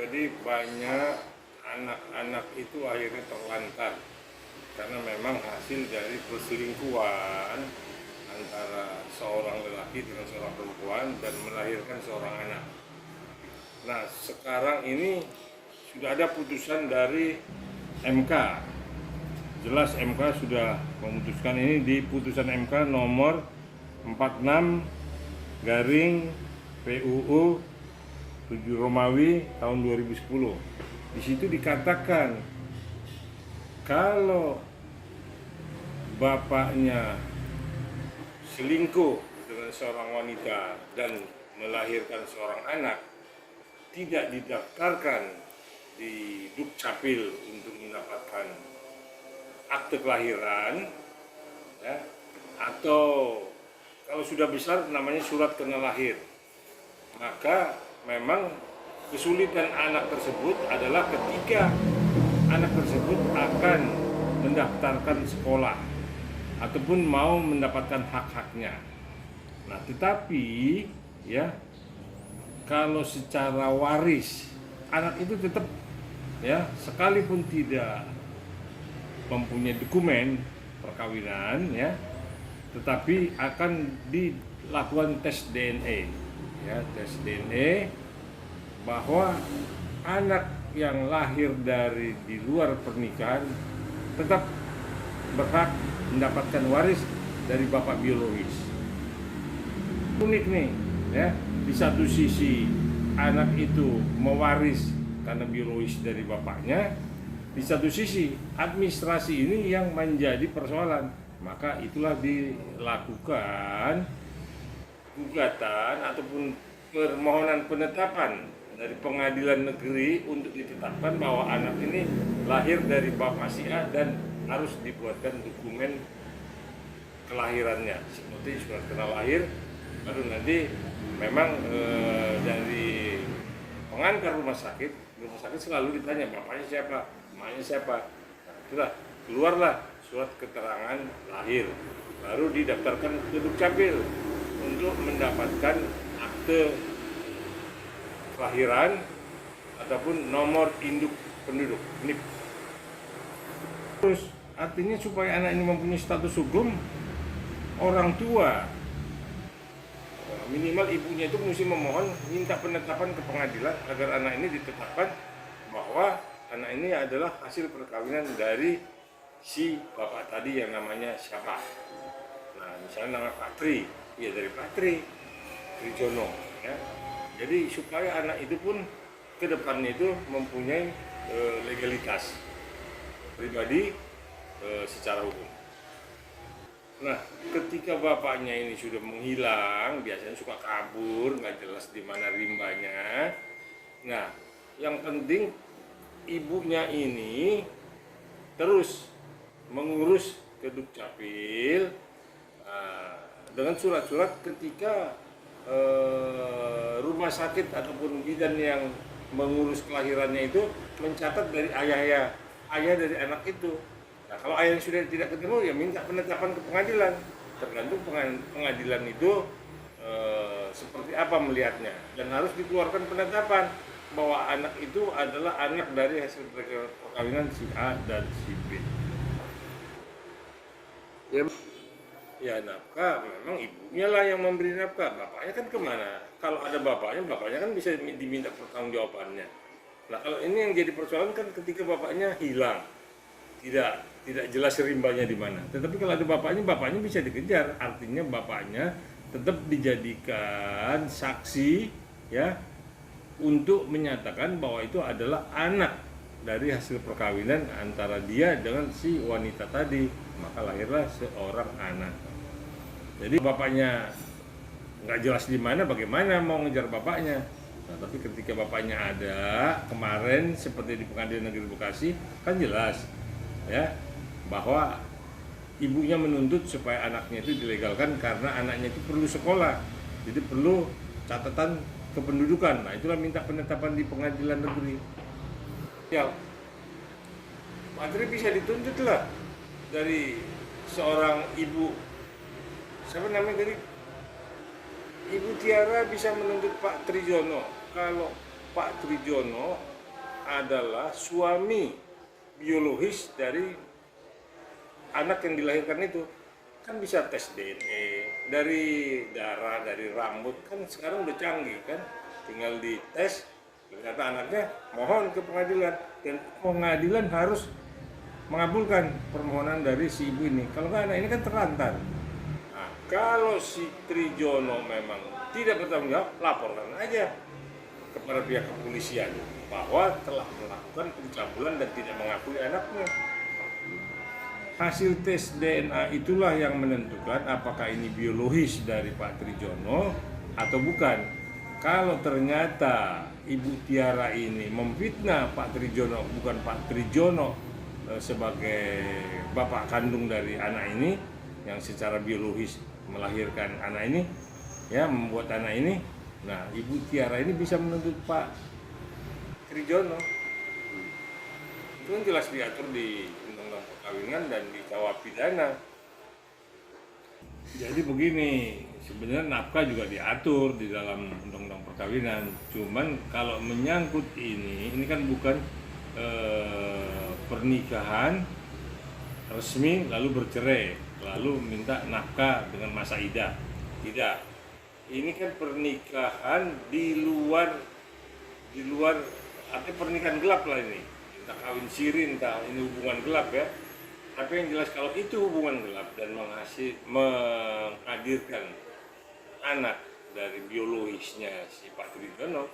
Jadi banyak anak-anak itu akhirnya terlantar karena memang hasil dari perselingkuhan antara seorang lelaki dengan seorang perempuan dan melahirkan seorang anak. Nah, sekarang ini sudah ada putusan dari MK. Jelas MK sudah memutuskan ini di putusan MK nomor 46 garing PUU 7 Romawi tahun 2010. Di situ dikatakan kalau bapaknya selingkuh dengan seorang wanita dan melahirkan seorang anak, tidak didaftarkan di Dukcapil untuk mendapatkan akte kelahiran, ya, atau kalau sudah besar namanya surat kena lahir, maka memang kesulitan anak tersebut adalah ketika anak tersebut akan mendaftarkan sekolah ataupun mau mendapatkan hak-haknya. Nah, tetapi ya kalau secara waris anak itu tetap ya sekalipun tidak mempunyai dokumen perkawinan ya, tetapi akan dilakukan tes DNA ya, tes DNA bahwa anak yang lahir dari di luar pernikahan tetap berhak mendapatkan waris dari bapak biologis. Unik nih ya, di satu sisi anak itu mewaris karena biologis dari bapaknya, di satu sisi administrasi ini yang menjadi persoalan. Maka itulah dilakukan gugatan ataupun permohonan penetapan dari pengadilan negeri untuk ditetapkan bahwa anak ini lahir dari bapak si A dan harus dibuatkan dokumen kelahirannya seperti surat kena lahir. Baru nanti memang dari pengantar rumah sakit selalu ditanya bapaknya siapa, emaknya siapa. Nah, itulah keluarlah surat keterangan lahir, baru didaftarkan ke Dukcapil untuk mendapatkan akte kelahiran ataupun nomor induk penduduk NIP. Terus artinya supaya anak ini mempunyai status hukum, orang tua minimal ibunya itu mesti memohon minta penetapan ke pengadilan agar anak ini ditetapkan bahwa anak ini adalah hasil perkawinan dari si bapak tadi yang namanya siapa. Nah, misalnya nama Patri, ya dari Patri Trijono ya. Jadi supaya anak itu pun ke depannya itu mempunyai legalitas pribadi secara hukum. Nah, ketika bapaknya ini sudah menghilang, biasanya suka kabur, nggak jelas di mana rimbanya. Nah, yang penting ibunya ini terus mengurus ke Dukcapil dengan surat-surat ketika rumah sakit ataupun bidan yang mengurus kelahirannya itu mencatat dari ayah dari anak itu. Nah, kalau ayah yang sudah tidak ketemu ya minta penetapan ke pengadilan. Tergantung pengadilan itu seperti apa melihatnya, dan harus dikeluarkan penetapan bahwa anak itu adalah anak dari hasil perkawinan si A dan si B. Ya nafkah memang ibunya lah yang memberi nafkah, bapaknya kan kemana? Kalau ada bapaknya kan bisa diminta pertanggungjawabannya. Nah, kalau ini yang jadi persoalan kan ketika bapaknya hilang, tidak jelas rimbanya di mana. Tetapi kalau ada bapaknya bisa dikejar. Artinya bapaknya tetap dijadikan saksi ya untuk menyatakan bahwa itu adalah anak dari hasil perkawinan antara dia dengan si wanita tadi. Maka lahirlah seorang anak. Jadi bapaknya nggak jelas di mana, bagaimana mau ngejar bapaknya? Nah, tapi ketika bapaknya ada kemarin seperti di Pengadilan Negeri Bekasi kan jelas ya bahwa ibunya menuntut supaya anaknya itu dilegalkan karena anaknya itu perlu sekolah, jadi perlu catatan kependudukan. Nah, itulah minta penetapan di Pengadilan Negeri. Ya, Patri bisa dituntut lah dari seorang ibu, siapa namanya tadi, Ibu Tiara bisa menuntut Pak Trijono. Kalau Pak Trijono adalah suami biologis dari anak yang dilahirkan itu. Kan bisa tes DNA dari darah, dari rambut, kan sekarang udah canggih kan, tinggal dites ternyata anaknya, mohon ke pengadilan, dan pengadilan harus mengabulkan permohonan dari si ibu ini. Kalau nggak, anak ini kan terlantar. Nah, kalau si Trijono memang tidak bertanggung jawab, laporkan aja kepada pihak kepolisian bahwa telah melakukan pencabulan dan tidak mengakui anaknya. Hasil tes DNA itulah yang menentukan apakah ini biologis dari Pak Trijono atau bukan. Kalau ternyata Ibu Tiara ini memfitnah Pak Trijono, bukan Pak Trijono sebagai bapak kandung dari anak ini yang secara biologis melahirkan anak ini, ya, membuat anak ini, nah Ibu Tiara ini bisa menuntut Pak Trijono. Itu kan jelas diatur di Undang-Undang Perkawinan dan di KUHP pidana. Jadi begini, sebenarnya nafkah juga diatur di dalam Undang-Undang Perkawinan. Cuman kalau menyangkut ini kan bukan pernikahan resmi lalu bercerai, lalu minta nafkah dengan masa idah. Tidak. Ini kan pernikahan di luar artinya pernikahan gelap lah ini. Entah kawin siri, entah ini hubungan gelap ya. Tapi yang jelas kalau itu hubungan gelap dan menghadirkan anak dari biologisnya si Pak Trijono,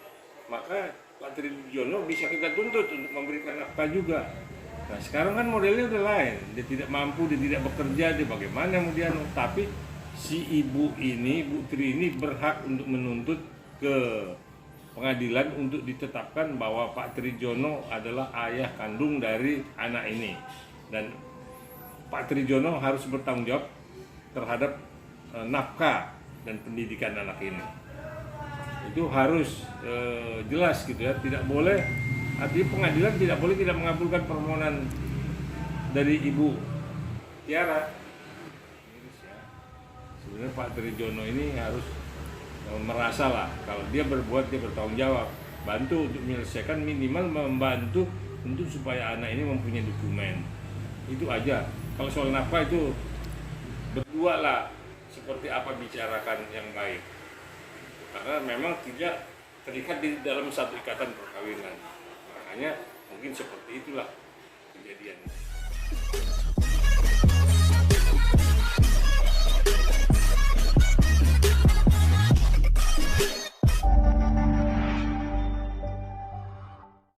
maka Pak Trijono bisa kita tuntut untuk memberikan nafkah juga. Nah sekarang kan modelnya udah lain, dia tidak mampu, dia tidak bekerja, dia bagaimana kemudian, tapi si ibu ini, Bu Tri ini berhak untuk menuntut ke pengadilan untuk ditetapkan bahwa Pak Trijono adalah ayah kandung dari anak ini, dan Pak Trijono harus bertanggung jawab terhadap nafkah dan pendidikan anak ini. Itu harus jelas gitu ya, tidak boleh, artinya pengadilan tidak boleh tidak mengabulkan permohonan dari Ibu Tiara. Sebenarnya Pak Trijono ini harus merasa lah kalau dia berbuat, dia bertanggung jawab, bantu untuk menyelesaikan, minimal membantu untuk supaya anak ini mempunyai dokumen. Itu aja. Kalau soal nafkah itu berdua lah, seperti apa bicarakan yang baik, karena memang tidak terikat di dalam satu ikatan perkawinan, makanya mungkin seperti itulah.